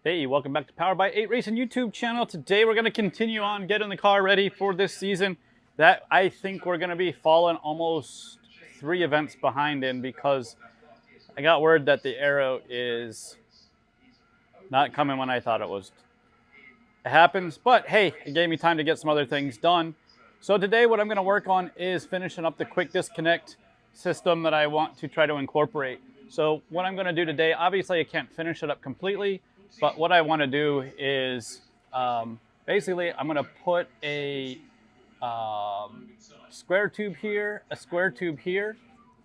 Hey, welcome back to Powered by 8 Racing YouTube channel. Today we're going to continue on getting the car ready for this season. That I think we're going to be falling almost 3 events behind in because I got word that the Aero is not coming when I thought it was. It happens, but hey, it gave me time to get some other things done. So today what I'm going to work on is finishing up the quick disconnect system that I want to try to incorporate. So what I'm going to do today, obviously I can't finish it up completely, but what I want to do is basically I'm going to put a square tube here, a square tube here.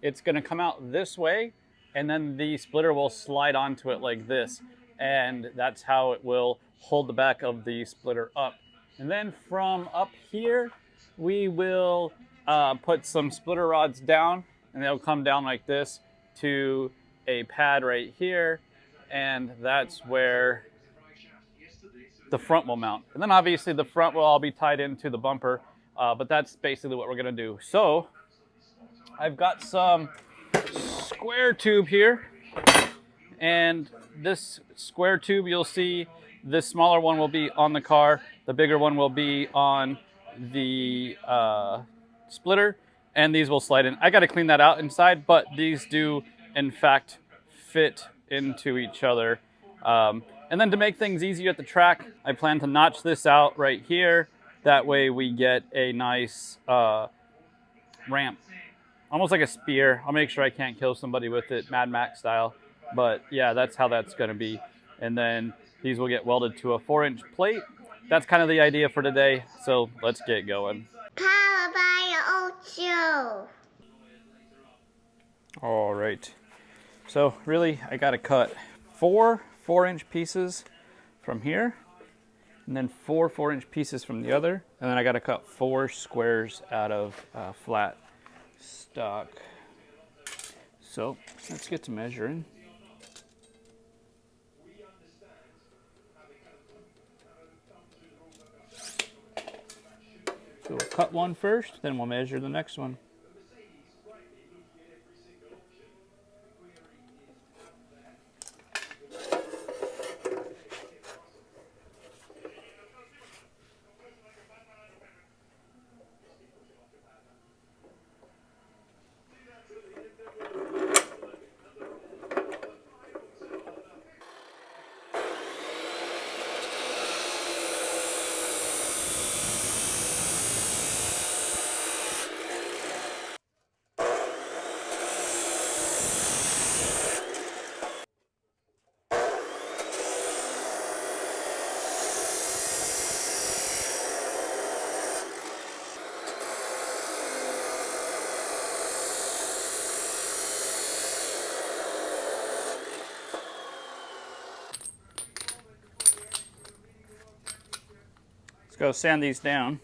It's going to come out this way, and then the splitter will slide onto it like this. And that's how it will hold the back of the splitter up. And then from up here, we will put some splitter rods down, and they'll come down like this to a pad right here, and that's where the front will mount. And then obviously the front will all be tied into the bumper, but that's basically what we're gonna do. So I've got some square tube here, and this square tube, you'll see this smaller one will be on the car, the bigger one will be on the splitter, and these will slide in. I got to clean that out inside, but these do in fact fit into each other. And then to make things easier at the track, I plan to notch this out right here. That way we get a nice ramp, almost like a spear. I'll make sure I can't kill somebody with it, Mad Max style. But yeah, that's how that's going to be. And then these will get welded to a 4-inch plate. That's kind of the idea for today. So let's get going. Powered by 8. All right. So really, I got to cut 4 4-inch pieces from here, and then 4 4-inch pieces from the other, and then I got to cut 4 squares out of flat stock. So let's get to measuring. So we'll cut one first, then we'll measure the next one. Go sand these down.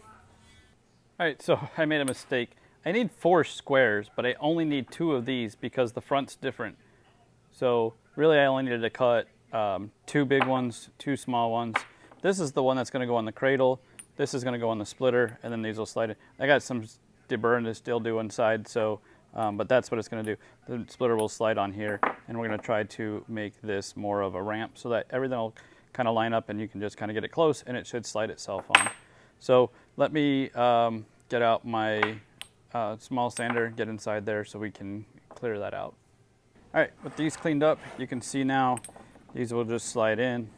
All right, so I made a mistake. I need 4 squares, but I only need 2 of these because the front's different. So really I only needed to cut 2 big ones, 2 small ones. This is the one that's gonna go on the cradle. This is gonna go on the splitter, and then these will slide in. I got some deburring to still do inside, so, but that's what it's gonna do. The splitter will slide on here, and we're gonna try to make this more of a ramp so that everything will kind of line up and you can just kind of get it close and it should slide itself on. So let me get out my small sander, get inside there so we can clear that out. All right, with these cleaned up, you can see now these will just slide in.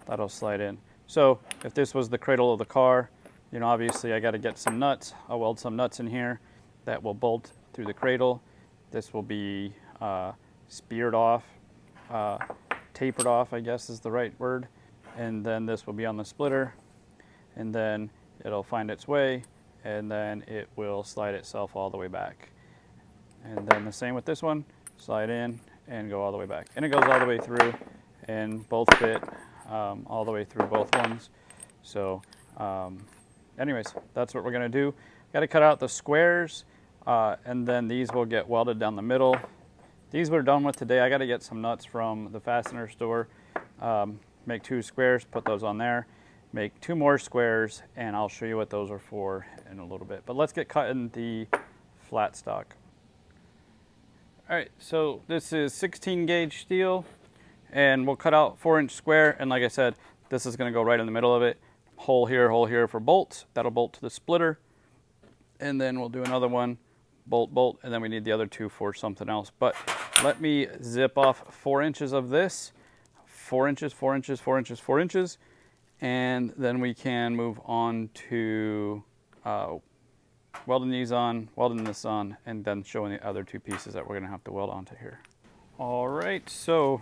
That'll slide in. So if this was the cradle of the car, you know, obviously I got to get some nuts. I'll weld some nuts in here that will bolt through the cradle. This will be speared off, tapered off, I guess is the right word. And then this will be on the splitter, and then it'll find its way, and then it will slide itself all the way back. And then the same with this one, slide in and go all the way back. And it goes all the way through, and both fit all the way through both ones. So anyways, that's what we're gonna do. Got to cut out the squares, and then these will get welded down the middle. These we're done with today. I got to get some nuts from the fastener store. Make 2 squares, put those on there. Make 2 more squares, and I'll show you what those are for in a little bit. But let's get cutting the flat stock. All right, so this is 16 gauge steel, and we'll cut out 4-inch square. And like I said, this is going to go right in the middle of it. Hole here for bolts. That'll bolt to the splitter. And then we'll do another one, bolt, and then we need the other two for something else. But let me zip off 4 inches of this. 4 inches, 4 inches, 4 inches, 4 inches. And then we can move on to welding these on, welding this on, and then showing the other two pieces that we're going to have to weld onto here. All right, so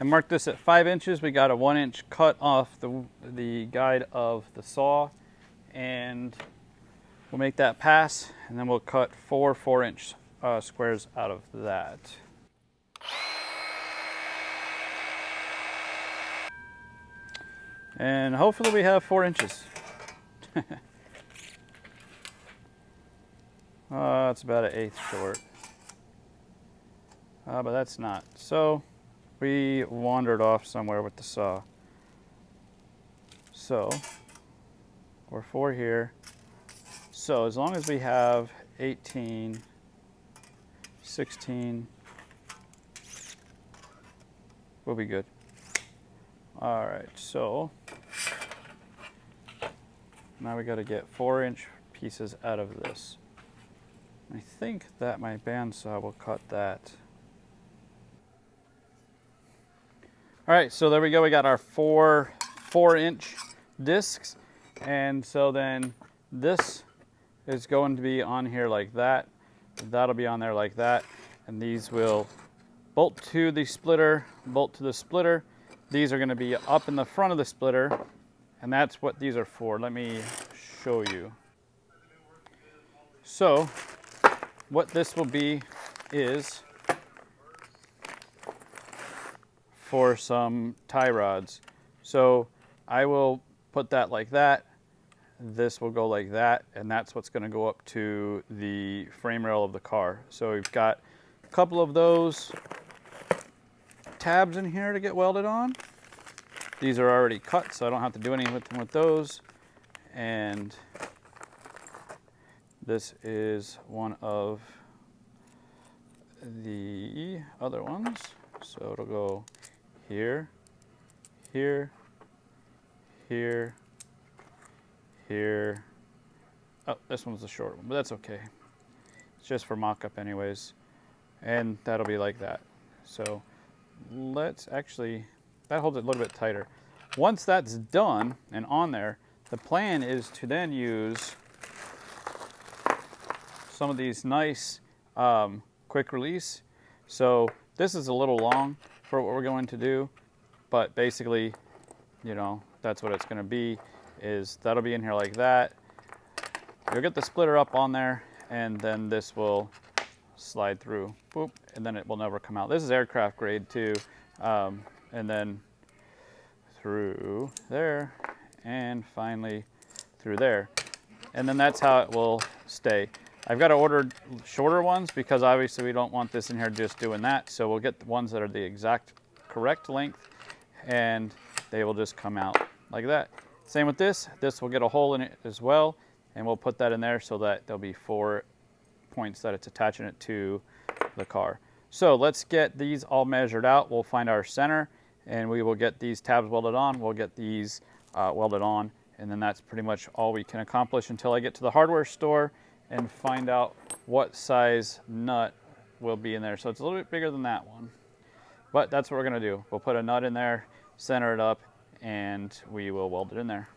I marked this at 5 inches. We got a 1-inch cut off the guide of the saw, and we'll make that pass, and then we'll cut 4 4-inch squares out of that. And hopefully we have 4 inches. It's about 1/8 short. But that's not. So we wandered off somewhere with the saw. So we're 4 here. So as long as we have 18, 16, we'll be good. All right, so now we got to get 4-inch pieces out of this. I think that my bandsaw will cut that. All right, so there we go. We got our 4-inch discs. And so then this is going to be on here like that. That'll be on there like that. And these will bolt to the splitter, bolt to the splitter. These are going to be up in the front of the splitter, and that's what these are for. Let me show you. So what this will be is for some tie rods. So I will put that like that. This will go like that, and that's what's going to go up to the frame rail of the car. So we've got a couple of those tabs in here to get welded on. These are already cut, so I don't have to do anything with those. And this is one of the other ones. So it'll go here, here, here, here. Oh, this one's the short one, but that's okay. It's just for mock-up anyways. And that'll be like that. So let's actually, that holds it a little bit tighter. Once that's done and on there, the plan is to then use some of these nice quick release. So this is a little long for what we're going to do, but basically, you know, that's what it's going to be, is that'll be in here like that. You'll get the splitter up on there, and then this will slide through, boop, and then it will never come out. This is aircraft grade too, and then through there, and finally through there, and then that's how it will stay. I've got to order shorter ones because obviously we don't want this in here just doing that, so we'll get the ones that are the exact correct length, and they will just come out like that. Same with this. This will get a hole in it as well, and we'll put that in there so that there'll be 4 points that it's attaching it to the car. So let's get these all measured out. We'll find our center, and we will get these tabs welded on. We'll get these welded on, and then that's pretty much all we can accomplish until I get to the hardware store and find out what size nut will be in there. So it's a little bit bigger than that one, but that's what we're gonna do. We'll put a nut in there, center it up, and we will weld it in there.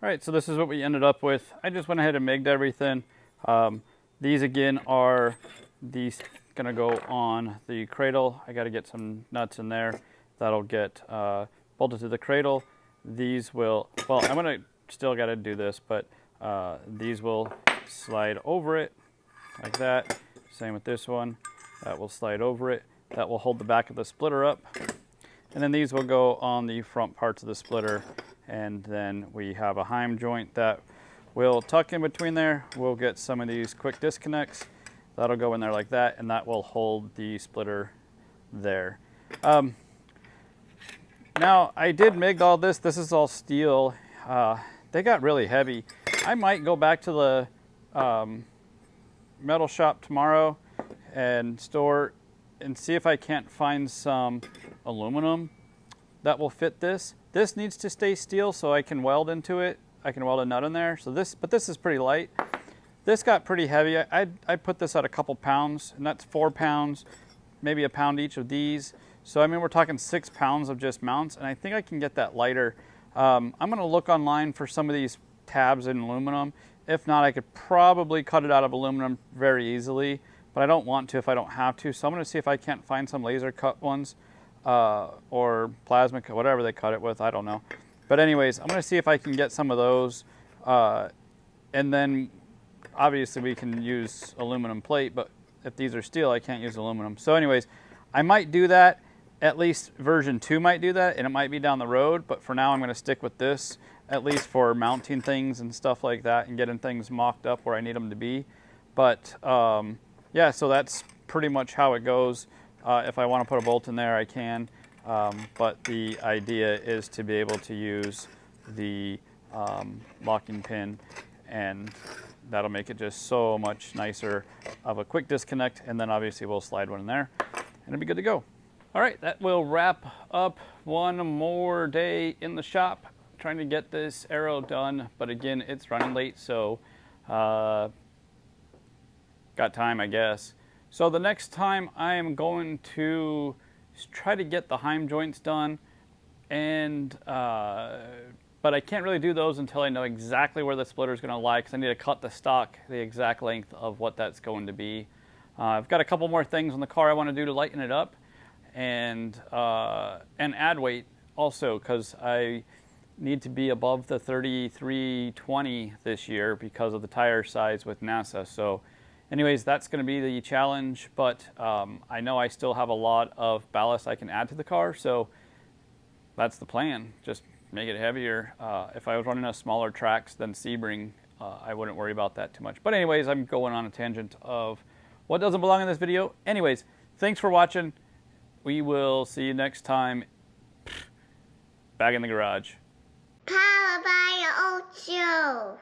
All right, so this is what we ended up with. I just went ahead and MIG'd everything. These again are these gonna go on the cradle. I got to get some nuts in there. That'll get bolted to the cradle. These will, well, I'm gonna still got to do this, but these will slide over it like that. Same with this one. That will slide over it. That will hold the back of the splitter up. And then these will go on the front parts of the splitter. And then we have a heim joint that will tuck in between there. We'll get some of these quick disconnects. That'll go in there like that, and that will hold the splitter there. Now, I did MIG all this. This is all steel. They got really heavy. I might go back to the metal shop tomorrow and store and see if I can't find some aluminum that will fit this. This needs to stay steel so I can weld into it. I can weld a nut in there. So but this is pretty light. This got pretty heavy. I put this at a couple pounds, and that's 4 pounds, maybe a pound each of these. So I mean, we're talking 6 pounds of just mounts, and I think I can get that lighter. I'm gonna look online for some of these tabs in aluminum. If not, I could probably cut it out of aluminum very easily, but I don't want to if I don't have to. So I'm gonna see if I can't find some laser cut ones. Or plasma, whatever they cut it with, I don't know. But anyways, I'm gonna see if I can get some of those, and then obviously we can use aluminum plate, but if these are steel, I can't use aluminum. So anyways, I might do that. At least version 2 might do that, and it might be down the road, but for now I'm gonna stick with this, at least for mounting things and stuff like that and getting things mocked up where I need them to be. But yeah, so that's pretty much how it goes. If I want to put a bolt in there, I can, but the idea is to be able to use the locking pin, and that'll make it just so much nicer of a quick disconnect, and then obviously we'll slide one in there, and it'll be good to go. All right, that will wrap up one more day in the shop, trying to get this Aero done, but again, it's running late, so got time, I guess. So the next time I am going to try to get the heim joints done, and but I can't really do those until I know exactly where the splitter is going to lie, because I need to cut the stock the exact length of what that's going to be. I've got a couple more things on the car I want to do to lighten it up, and add weight also, because I need to be above the 3320 this year because of the tire size with NASA. So anyways, that's going to be the challenge, but I know I still have a lot of ballast I can add to the car, so that's the plan. Just make it heavier. If I was running a smaller tracks than Sebring, I wouldn't worry about that too much. But anyways, I'm going on a tangent of what doesn't belong in this video. Anyways, thanks for watching. We will see you next time back in the garage. Powered by Ocho.